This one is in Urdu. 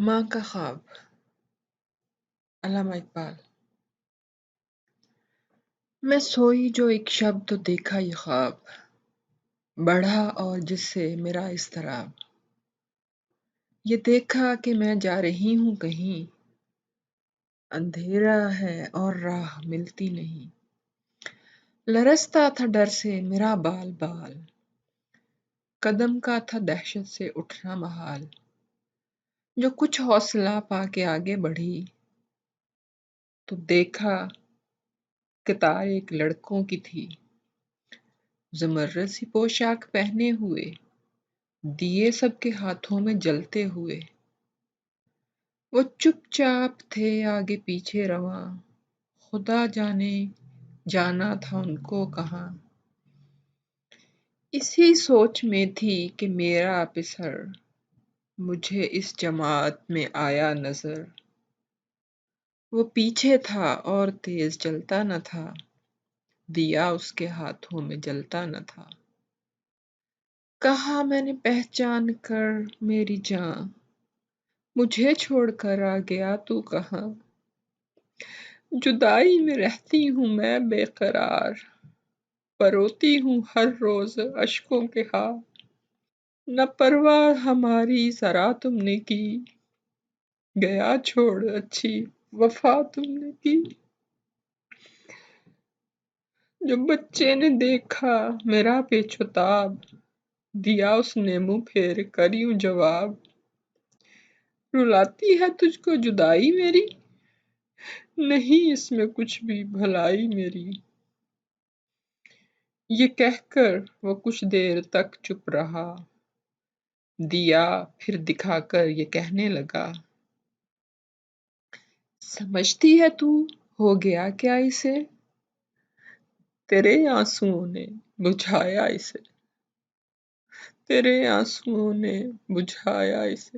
ماں کا خواب، علامہ اقبال۔ میں سوئی جو ایک شب تو دیکھا یہ خواب، بڑھا اور جس سے میرا اضطراب۔ یہ دیکھا کہ میں جا رہی ہوں کہیں، اندھیرا ہے اور راہ ملتی نہیں۔ لرزتا تھا ڈر سے میرا بال بال، قدم کا تھا دہشت سے اٹھنا محال۔ جو کچھ حوصلہ پا کے آگے بڑھی، تو دیکھا قطار ایک لڑکوں کی تھی، زمرد سی پوشاک پہنے ہوئے، دیے سب کے ہاتھوں میں جلتے ہوئے۔ وہ چپ چاپ تھے آگے پیچھے رواں، خدا جانے جانا تھا ان کو کہاں۔ اسی سوچ میں تھی کہ میرا پسر مجھے اس جماعت میں آیا نظر۔ وہ پیچھے تھا اور تیز چلتا نہ تھا، دیا اس کے ہاتھوں میں جلتا نہ تھا۔ کہا میں نے پہچان کر میری جاں، مجھے چھوڑ کر آ گیا تو کہاں۔ جدائی میں رہتی ہوں میں بے قرار، پروتی ہوں ہر روز اشکوں کے ہار۔ نہ پرواہ ہماری ذرا تم نے کی، گیا چھوڑ اچھی وفا تم نے کی۔ جو بچے نے دیکھا میرا پیچ و تاب، دیا اس نے منہ پھیر کر یوں جواب۔ رلاتی ہے تجھ کو جدائی میری، نہیں اس میں کچھ بھی بھلائی میری۔ یہ کہہ کر وہ کچھ دیر تک چپ رہا، دیا پھر دکھا کر یہ کہنے لگا۔ سمجھتی ہے تو ہو گیا کیا اسے، تیرے آنسوؤں نے بجھایا اسے، تیرے آنسوؤں نے بجھایا اسے۔